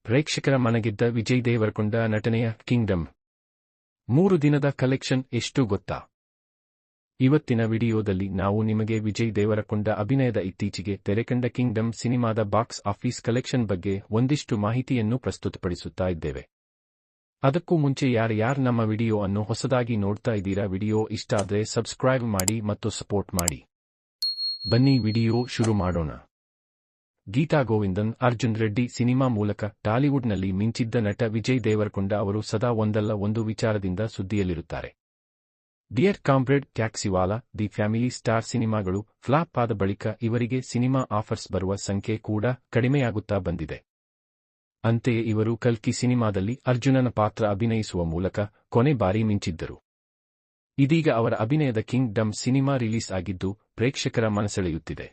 ಪ್ರೇಕ್ಷಕರ ಮನಗೆದ್ದ ವಿಜಯ್ ದೇವರಕೊಂಡ ನಟನೆಯ ಕಿಂಗ್ಡಮ್ 3 ದಿನದ ಕಲೆಕ್ಷನ್ ಎಷ್ಟು ಗೊತ್ತಾ? ಇವತ್ತಿನ ವಿಡಿಯೋದಲ್ಲಿ ನಾವು ನಿಮಗೆ ವಿಜಯ್ ದೇವರಕೊಂಡ ಅಭಿನಯದ ಇತ್ತೀಚೆಗೆ ತೆರೆಕಂಡ ಕಿಂಗ್ಡಮ್ ಸಿನಿಮಾದ ಬಾಕ್ಸ್ ಆಫೀಸ್ ಕಲೆಕ್ಷನ್ ಬಗ್ಗೆ ಒಂದಿಷ್ಟು ಮಾಹಿತಿಯನ್ನು ಪ್ರಸ್ತುತಪಡಿಸುತ್ತಾ ಇದ್ದೇವೆ. ಅದಕ್ಕೂ ಮುಂಚೆ ಯಾರು ನಮ್ಮ ವಿಡಿಯೋ ಅನ್ನು ಹೊಸದಾಗಿ ನೋಡ್ತಾ ಇದ್ದೀರಾ, ವಿಡಿಯೋ ಇಷ್ಟ ಆದ್ರೆ ಸಬ್ಸ್ಕ್ರೈಬ್ ಮಾಡಿ ಮತ್ತು ಸಪೋರ್ಟ್ ಮಾಡಿ. ಬನ್ನಿ ವಿಡಿಯೋ ಶುರು ಮಾಡೋಣ. ಗೀತಾ ಗೋವಿಂದನ್, ಅರ್ಜುನ್ ರೆಡ್ಡಿ ಸಿನಿಮಾ ಮೂಲಕ ಟಾಲಿವುಡ್ನಲ್ಲಿ ಮಿಂಚಿದ್ದ ನಟ ವಿಜಯ್ ದೇವರಕೊಂಡ ಅವರು ಸದಾ ಒಂದಲ್ಲ ಒಂದು ವಿಚಾರದಿಂದ ಸುದ್ದಿಯಲ್ಲಿರುತ್ತಾರೆ. Dear comrade, Taxiwaala, the family star ಸಿನಿಮಾಗಳು ಫ್ಲಾಪ್ ಆದ ಬಳಿಕ ಇವರಿಗೆ ಸಿನಿಮಾ ಆಫರ್ಸ್ ಬರುವ ಸಂಖ್ಯೆ ಕೂಡ ಕಡಿಮೆಯಾಗುತ್ತಾ ಬಂದಿದೆ. ಅಂತೆಯೇ ಇವರು ಕಲ್ಕಿ ಸಿನಿಮಾದಲ್ಲಿ ಅರ್ಜುನನ ಪಾತ್ರ ಅಭಿನಯಿಸುವ ಮೂಲಕ ಕೊನೆ ಬಾರಿ ಮಿಂಚಿದ್ದರು. ಇದೀಗ ಅವರ ಅಭಿನಯದ ಕಿಂಗ್ ಡಮ್ ಸಿನಿಮಾ ರಿಲೀಸ್ ಆಗಿದ್ದು ಪ್ರೇಕ್ಷಕರ ಮನಸೆಳೆಯುತ್ತಿದೆ.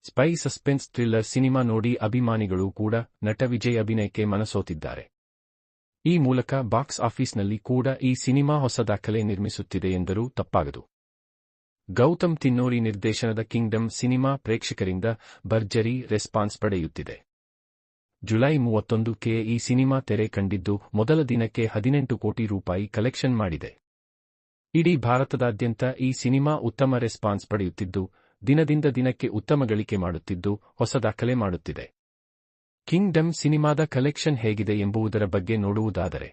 ಸ್ಪೈ ಸಸ್ಪೆನ್ಸ್ ಥ್ರಿಲ್ಲರ್ ಸಿನಿಮಾ ನೋಡಿ ಅಭಿಮಾನಿಗಳು ಕೂಡ ನಟ ವಿಜಯ್ ಅಭಿನಯಕ್ಕೆ ಮನಸೋತಿದ್ದಾರೆ. ಈ ಮೂಲಕ ಬಾಕ್ಸ್ ಆಫೀಸ್ನಲ್ಲಿ ಕೂಡ ಈ ಸಿನಿಮಾ ಹೊಸ ದಾಖಲೆ ನಿರ್ಮಿಸುತ್ತಿದೆ ಎಂದರೂ ತಪ್ಪಾಗದು. ಗೌತಮ್ ತಿನ್ನೋರಿ ನಿರ್ದೇಶನದ ಕಿಂಗ್ಡಮ್ ಸಿನಿಮಾ ಪ್ರೇಕ್ಷಕರಿಂದ ಭರ್ಜರಿ ರೆಸ್ಪಾನ್ಸ್ ಪಡೆಯುತ್ತಿದೆ. ಜುಲೈ 31ಕ್ಕೆ ಈ ಸಿನಿಮಾ ತೆರೆ ಕಂಡಿದ್ದು ಮೊದಲ ದಿನಕ್ಕೆ 18 ಕೋಟಿ ರೂಪಾಯಿ ಕಲೆಕ್ಷನ್ ಮಾಡಿದೆ. ಇಡೀ ಭಾರತದಾದ್ಯಂತ ಈ ಸಿನಿಮಾ ಉತ್ತಮ ರೆಸ್ಪಾನ್ಸ್ ಪಡೆಯುತ್ತಿದ್ದು ದಿನದಿಂದ ದಿನಕ್ಕೆ ಉತ್ತಮ ಗಳಿಕೆ ಮಾಡುತ್ತಿದ್ದು ಹೊಸ ದಾಖಲೆ ಮಾಡುತ್ತಿದೆ. ಕಿಂಗ್ಡಮ್ ಸಿನಿಮಾದ ಕಲೆಕ್ಷನ್ ಹೇಗಿದೆ ಎಂಬುದರ ಬಗ್ಗೆ ನೋಡುವುದಾದರೆ,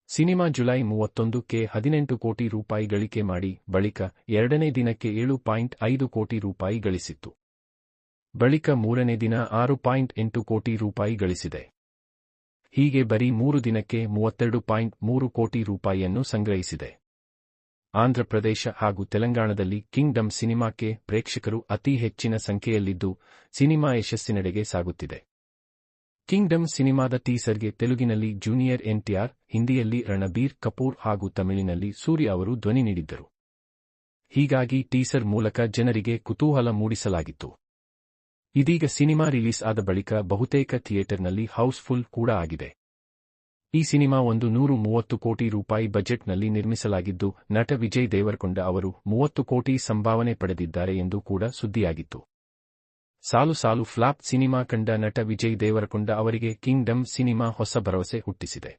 ಸಿನಿಮಾ ಜುಲೈ 31ಕ್ಕೆ 18 ಕೋಟಿ ರೂಪಾಯಿ ಗಳಿಕೆ ಮಾಡಿ ಬಳಿಕ ಎರಡನೇ ದಿನಕ್ಕೆ 7.5 ಕೋಟಿ ರೂಪಾಯಿ ಗಳಿಸಿತ್ತು. ಬಳಿಕ ಮೂರನೇ ದಿನ 6.8 ಕೋಟಿ ರೂಪಾಯಿ ಗಳಿಸಿದೆ. ಹೀಗೆ ಬರೀ 3 ದಿನಕ್ಕೆ 32.3 ಕೋಟಿ ರೂಪಾಯಿಯನ್ನು ಸಂಗ್ರಹಿಸಿದೆ. ಆಂಧ್ರಪ್ರದೇಶ ಹಾಗೂ ತೆಲಂಗಾಣದಲ್ಲಿ ಕಿಂಗ್ಡಮ್ ಸಿನಿಮಾಕ್ಕೆ ಪ್ರೇಕ್ಷಕರು ಅತಿ ಹೆಚ್ಚಿನ ಸಂಖ್ಯೆಯಲ್ಲಿದ್ದು ಸಿನಿಮಾ ಯಶಸ್ಸಿನೆಡೆಗೆ ಸಾಗುತ್ತಿದೆ. ಕಿಂಗ್ಡಮ್ ಸಿನಿಮಾದ ಟೀಸರ್ಗೆ ತೆಲುಗಿನಲ್ಲಿ ಜೂನಿಯರ್ NTR, ಹಿಂದಿಯಲ್ಲಿ ರಣಬೀರ್ ಕಪೂರ್ ಹಾಗೂ ತಮಿಳಿನಲ್ಲಿ ಸೂರ್ಯ ಅವರು ಧ್ವನಿ ನೀಡಿದ್ದರು. ಹೀಗಾಗಿ ಟೀಸರ್ ಮೂಲಕ ಜನರಿಗೆ ಕುತೂಹಲ ಮೂಡಿಸಲಾಗಿತ್ತು. ಇದೀಗ ಸಿನಿಮಾ ರಿಲೀಸ್ ಆದ ಬಳಿಕ ಬಹುತೇಕ ಥಿಯೇಟರ್ನಲ್ಲಿ ಹೌಸ್ಫುಲ್ ಕೂಡ ಆಗಿದೆ. ಈ ಸಿನಿಮಾ 130 ಕೋಟಿ ರೂಪಾಯಿ ಬಜೆಟ್ನಲ್ಲಿ ನಿರ್ಮಿಸಲಾಗಿದ್ದು ನಟ ವಿಜಯ್ ದೇವರಕೊಂಡ ಅವರು 30 ಕೋಟಿ ಸಂಭಾವನೆ ಪಡೆದಿದ್ದಾರೆ ಎಂದು ಕೂಡ ಸುದ್ದಿಯಾಗಿತ್ತು. ಸಾಲು ಫ್ಲಾಪ್ ಸಿನಿಮಾ ಕಂಡ ನಟ ವಿಜಯ್ ದೇವರಕೊಂಡ ಅವರಿಗೆ ಕಿಂಗ್ಡಮ್ ಸಿನಿಮಾ ಹೊಸ ಭರವಸೆ ಹುಟ್ಟಿಸಿದೆ.